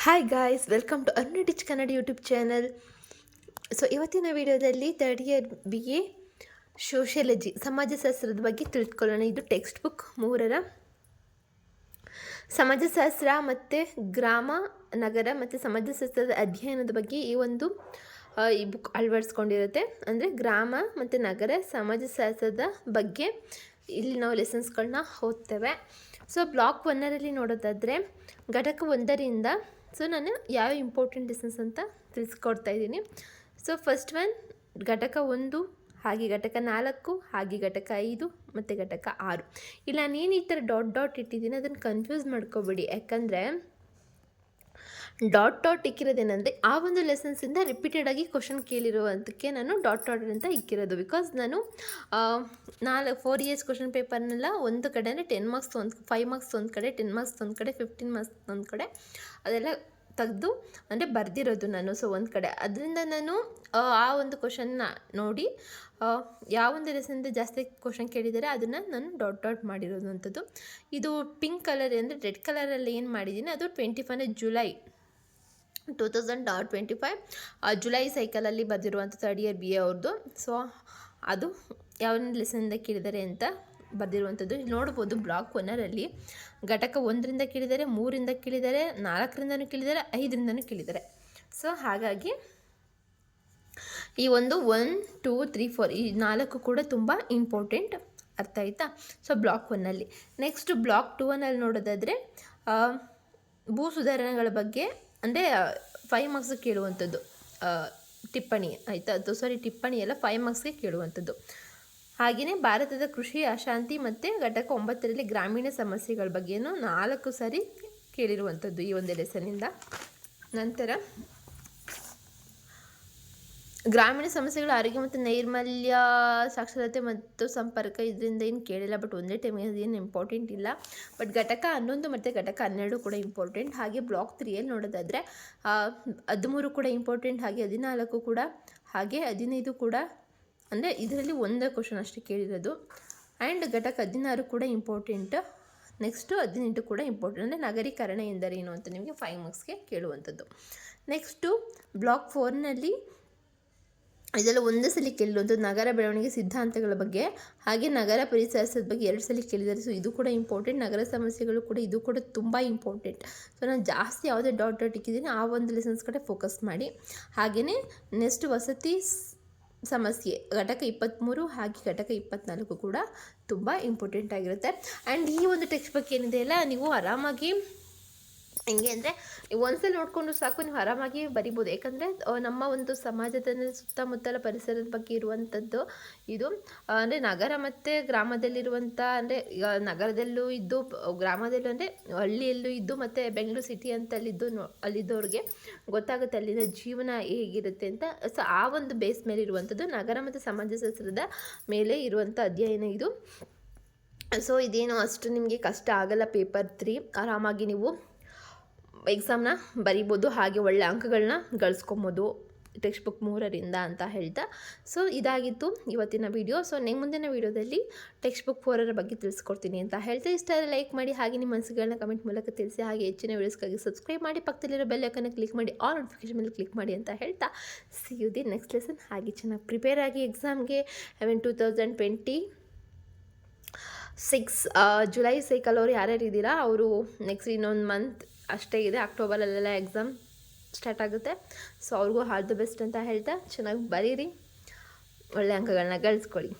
Hi guys, welcome to ಅರ್ನಿ ಟಿಚ್ Kannada YouTube channel. So ಇವತ್ತಿನ ವಿಡಿಯೋದಲ್ಲಿ ಥರ್ಡ್ ಇಯರ್ BA ಸೋಷಿಯಾಲಜಿ ಸಮಾಜಶಾಸ್ತ್ರದ ಬಗ್ಗೆ ತಿಳ್ಕೊಳ್ಳೋಣ. ಇದು ಟೆಕ್ಸ್ಟ್ ಬುಕ್ 3ರ ಸಮಾಜಶಾಸ್ತ್ರ ಮತ್ತು ಗ್ರಾಮ ನಗರ ಮತ್ತು ಸಮಾಜಶಾಸ್ತ್ರದ ಅಧ್ಯಯನದ ಬಗ್ಗೆ ಈ ಬುಕ್ ಅಳವಡಿಸ್ಕೊಂಡಿರುತ್ತೆ. ಅಂದರೆ ಗ್ರಾಮ ಮತ್ತು ನಗರ ಸಮಾಜಶಾಸ್ತ್ರದ ಬಗ್ಗೆ ಇಲ್ಲಿ ನಾವು ಲೆಸನ್ಸ್ಗಳನ್ನ ಓದ್ತೇವೆ. ಸೊ ಬ್ಲಾಕ್ 1ರಲ್ಲಿ ನೋಡೋದಾದರೆ ಘಟಕ 1ರಿಂದ ನಾನು ಯಾವ ಇಂಪಾರ್ಟೆಂಟ್ ಲೆಸನ್ಸ್ ಅಂತ ತಿಳಿಸ್ಕೊಡ್ತಾ ಇದ್ದೀನಿ. ಸೊ ಫಸ್ಟ್ ಒನ್ ಘಟಕ 1, ಹಾಗೆ ಘಟಕ 4, ಹಾಗೆ ಘಟಕ 5 ಮತ್ತು ಘಟಕ 6. ಇಲ್ಲ ನಾನೇನು ಈ ಥರ ಡಾಟ್ ಇಟ್ಟಿದ್ದೀನಿ ಅದನ್ನು ಕನ್ಫ್ಯೂಸ್ ಮಾಡ್ಕೋಬೇಡಿ. ಯಾಕಂದರೆ ಡಾಟ್ ಇಕ್ಕಿರೋದೇನೆಂದರೆ ಆ ಒಂದು ಲೆಸನ್ಸಿಂದ ರಿಪೀಟೆಡಾಗಿ ಕ್ವಶನ್ ಕೇಳಿರುವಂಥಕ್ಕೆ ನಾನು ಡಾಟ್ ಅಂತ ಇಕ್ಕಿರೋದು. ಬಿಕಾಸ್ ನಾನು 4 ಇಯರ್ಸ್ ಕ್ವಶನ್ ಪೇಪರ್ನೆಲ್ಲ ಒಂದು ಕಡೆ ಅಂದರೆ 10 ಮಾರ್ಕ್ಸ್ 5 ಮಾರ್ಕ್ಸ್ ಒಂದು ಕಡೆ, 10 ಮಾರ್ಕ್ಸ್ ಒಂದು ಕಡೆ, 15 ಮಾರ್ಕ್ಸ್ ಒಂದು ಕಡೆ ಅದೆಲ್ಲ ತೆಗೆದು ಅಂದರೆ ಬರೆದಿರೋದು ನಾನು. ಸೊ ಒಂದು ಕಡೆ ಅದರಿಂದ ನಾನು ಆ ಒಂದು ಕ್ವಶನ್ನ ನೋಡಿ ಯಾವ ಒಂದು ಲೆಸನ್ನಿಂದ ಜಾಸ್ತಿ ಕ್ವಶನ್ ಕೇಳಿದ್ದಾರೆ ಅದನ್ನು ನಾನು ಡಾಟ್ ಮಾಡಿರೋದು ಅಂಥದ್ದು. ಇದು ಪಿಂಕ್ ಕಲರ್ ಅಂದರೆ ರೆಡ್ ಕಲರಲ್ಲಿ ಏನು ಮಾಡಿದ್ದೀನಿ ಅದು 25 ಜುಲೈ 2025 ಜುಲೈ ಸೈಕಲಲ್ಲಿ ಬರೆದಿರುವಂಥ ಥರ್ಡ್ ಇಯರ್ BA ಅವ್ರದ್ದು. ಸೊ ಅದು ಯಾವ ಲೆಸನ್ನಿಂದ ಕೇಳಿದ್ದಾರೆ ಅಂತ ಬರೆದಿರುವಂಥದ್ದು. ಇಲ್ಲಿ ನೋಡ್ಬೋದು ಬ್ಲಾಕ್ 1ರಲ್ಲಿ ಘಟಕ 1ರಿಂದ ಕೇಳಿದ್ದಾರೆ, 3ರಿಂದ ಕೇಳಿದ್ದಾರೆ, 4ರಿಂದನೂ ಕೇಳಿದ್ದಾರೆ, 5ರಿಂದನೂ ಕೇಳಿದ್ದಾರೆ. ಸೊ ಹಾಗಾಗಿ ಈ 1, 2, 3, 4 ಈ 4 ಕೂಡ ತುಂಬ ಇಂಪಾರ್ಟೆಂಟ್. ಅರ್ಥ ಆಯಿತಾ? ಸೊ ಬ್ಲಾಕ್ 1ನಲ್ಲಿ. ನೆಕ್ಸ್ಟ್ ಬ್ಲಾಕ್ 2ನಲ್ಲಿ ನೋಡೋದಾದರೆ ಭೂ ಸುಧಾರಣೆಗಳ ಬಗ್ಗೆ ಅಂದರೆ 5 ಮಾರ್ಕ್ಸ್ಗೆ ಕೇಳುವಂಥದ್ದು ಟಿಪ್ಪಣಿ ಆಯಿತಾ. ಟಿಪ್ಪಣಿ ಎಲ್ಲ 5 ಮಾರ್ಕ್ಸ್ಗೆ ಕೇಳುವಂಥದ್ದು. ಹಾಗೆಯೇ ಭಾರತದ ಕೃಷಿ ಅಶಾಂತಿ ಮತ್ತು ಘಟಕ 9ರಲ್ಲಿ ಗ್ರಾಮೀಣ ಸಮಸ್ಯೆಗಳ ಬಗ್ಗೆಯೂ 4 ಸಾರಿ ಕೇಳಿರುವಂಥದ್ದು ಈ ಒಂದು ಲೆಸನ್ನಿಂದ. ನಂತರ ಗ್ರಾಮೀಣ ಸಮಸ್ಯೆಗಳು ಆರೋಗ್ಯ ಮತ್ತು ನೈರ್ಮಲ್ಯ, ಸಾಕ್ಷರತೆ ಮತ್ತು ಸಂಪರ್ಕ ಇದರಿಂದ ಏನು ಕೇಳಿಲ್ಲ. ಬಟ್ ಒಂದೇ ಟೈಮ್ ಅದೇನು ಇಂಪಾರ್ಟೆಂಟ್ ಇಲ್ಲ. ಬಟ್ ಘಟಕ 11 ಮತ್ತು ಘಟಕ 12 ಕೂಡ ಇಂಪಾರ್ಟೆಂಟ್. ಹಾಗೆ ಬ್ಲಾಕ್ 3ಯಲ್ಲಿ ನೋಡೋದಾದರೆ 13 ಕೂಡ ಇಂಪಾರ್ಟೆಂಟ್, ಹಾಗೆ 14 ಕೂಡ, ಹಾಗೆ 15 ಕೂಡ. ಅಂದರೆ ಇದರಲ್ಲಿ ಒಂದೇ ಕ್ವಶನ್ ಅಷ್ಟೇ ಕೇಳಿರೋದು. ಆ್ಯಂಡ್ ಘಟಕ 16 ಕೂಡ ಇಂಪಾರ್ಟೆಂಟ್. ನೆಕ್ಸ್ಟು 18 ಕೂಡ ಇಂಪಾರ್ಟೆಂಟ್. ಅಂದರೆ ನಗರೀಕರಣ ಎಂದರೇನು ಅಂತ ನಿಮಗೆ 5 ಮಾರ್ಕ್ಸ್ಗೆ ಕೇಳುವಂಥದ್ದು. ನೆಕ್ಸ್ಟು ಬ್ಲಾಕ್ 4ನಲ್ಲಿ ಇದೆಲ್ಲ ಒಂದೇ ಸಲ ಕೇಳಿರುವಂಥ ನಗರ ಬೆಳವಣಿಗೆ ಸಿದ್ಧಾಂತಗಳ ಬಗ್ಗೆ, ಹಾಗೆ ನಗರ ಪರಿಸರದ ಬಗ್ಗೆ 2 ಸಲ ಕೇಳಿದ್ದಾರೆ. ಸೊ ಇದು ಕೂಡ ಇಂಪಾರ್ಟೆಂಟ್. ನಗರ ಸಮಸ್ಯೆಗಳು ಕೂಡ ಇದು ಕೂಡ ತುಂಬ ಇಂಪಾರ್ಟೆಂಟ್. ಸೊ ನಾನು ಜಾಸ್ತಿ ಯಾವುದೇ ಡಾಟ್ ಇಕ್ಕಿದ್ದೀನಿ ಆ ಒಂದು ಲೆಸನ್ಸ್ ಕಡೆ ಫೋಕಸ್ ಮಾಡಿ. ಹಾಗೆಯೇ ನೆಕ್ಸ್ಟ್ ವಸತಿ ಸಮಸ್ಯೆ ಘಟಕ 23 ಹಾಗೆ ಘಟಕ 24 ಕೂಡ ತುಂಬ ಇಂಪಾರ್ಟೆಂಟ್ ಆಗಿರುತ್ತೆ. ಆ್ಯಂಡ್ ಈ ಒಂದು ಟೆಕ್ಸ್ಟ್ ಬುಕ್ ಏನಿದೆ ಅಲ್ಲ, ನೀವು ಆರಾಮಾಗಿ ಹೆಂಗೆ ಅಂದರೆ ನೀವು ಒಂದ್ಸಲ ನೋಡಿಕೊಂಡು ಸಾಕು, ನೀವು ಆರಾಮಾಗಿ ಬರಿಬೋದು. ಯಾಕಂದರೆ ನಮ್ಮ ಒಂದು ಸಮಾಜದ ಸುತ್ತಮುತ್ತಲ ಪರಿಸರದ ಬಗ್ಗೆ ಇರುವಂಥದ್ದು ಇದು. ಅಂದರೆ ನಗರ ಮತ್ತು ಗ್ರಾಮದಲ್ಲಿರುವಂಥ ಅಂದರೆ ಈಗ ನಗರದಲ್ಲೂ ಇದ್ದು ಗ್ರಾಮದಲ್ಲೂ ಅಂದರೆ ಹಳ್ಳಿಯಲ್ಲೂ ಇದ್ದು ಮತ್ತು ಬೆಂಗಳೂರು ಸಿಟಿ ಅಂತ ಅಲ್ಲಿದ್ದವ್ರಿಗೆ ಗೊತ್ತಾಗುತ್ತೆ ಅಲ್ಲಿನ ಜೀವನ ಹೇಗಿರುತ್ತೆ ಅಂತ. ಸೊ ಆ ಒಂದು ಬೇಸ್ ಮೇಲೆ ಇರುವಂಥದ್ದು ನಗರ ಮತ್ತು ಸಮಾಜಶಾಸ್ತ್ರದ ಮೇಲೆ ಇರುವಂಥ ಅಧ್ಯಯನ ಇದು. ಸೊ ಇದೇನು ಅಷ್ಟು ನಿಮಗೆ ಕಷ್ಟ ಆಗಲ್ಲ. ಪೇಪರ್ 3 ಆರಾಮಾಗಿ ನೀವು ಎಕ್ಸಾಮ್ನ ಬರಿಬೋದು, ಹಾಗೆ ಒಳ್ಳೆ ಅಂಕಗಳನ್ನ ಗಳಿಸ್ಕೊಬೋದು ಟೆಕ್ಸ್ಟ್ ಬುಕ್ 3ರಿಂದ ಅಂತ ಹೇಳ್ತಾ. ಸೊ ಇದಾಗಿತ್ತು ಇವತ್ತಿನ ವಿಡಿಯೋ. ಸೊ ಮುಂದಿನ ವೀಡಿಯೋದಲ್ಲಿ ಟೆಕ್ಸ್ಟ್ ಬುಕ್ 4ರ ಬಗ್ಗೆ ತಿಳಿಸ್ಕೊಡ್ತೀನಿ ಅಂತ ಹೇಳ್ತಾ ಇಷ್ಟ ಲೈಕ್ ಮಾಡಿ, ಹಾಗೆ ನಿಮ್ಮ ಮನಸ್ಸುಗಳನ್ನ ಕಮೆಂಟ್ ಮೂಲಕ ತಿಳಿಸಿ, ಹಾಗೆ ಹೆಚ್ಚಿನ ವೀಡಿಯೋಸ್ಗಾಗಿ ಸಬ್ಸ್ಕ್ರೈಬ್ ಮಾಡಿ, ಪಕ್ಕದಲ್ಲಿರೋ ಬೆಲ್ ಐಕಾನ್ನ ಕ್ಲಿಕ್ ಮಾಡಿ, ಆಲ್ ನೋಟಿಫಿಕೇಶನ್ ಮೇಲೆ ಕ್ಲಿಕ್ ಮಾಡಿ ಅಂತ ಹೇಳ್ತಾ see you the next lesson. ಹಾಗೆ ಚೆನ್ನಾಗಿ ಪ್ರಿಪೇರ್ ಆಗಿ ಎಕ್ಸಾಮ್ಗೆ 2026 ಜುಲೈ ಸೈಕಲ್ ಅವ್ರು ಯಾರ್ಯಾರು ಇದ್ದೀರಾ ಅವರು ನೆಕ್ಸ್ಟ್ ಇನ್ನೊಂದು ಮಂತ್ ಅಷ್ಟೇ ಇದೆ, ಅಕ್ಟೋಬರಲ್ಲೆಲ್ಲ ಎಕ್ಸಾಮ್ ಸ್ಟಾರ್ಟ್ ಆಗುತ್ತೆ. ಸೊ ಅವ್ರಿಗೂ ಆಲ್ ದಿ ಬೆಸ್ಟ್ ಅಂತ ಹೇಳ್ತಾ ಚೆನ್ನಾಗಿ ಬರೀರಿ, ಒಳ್ಳೆ ಅಂಕಗಳನ್ನ ಗಳಿಸ್ಕೊಳ್ಳಿ.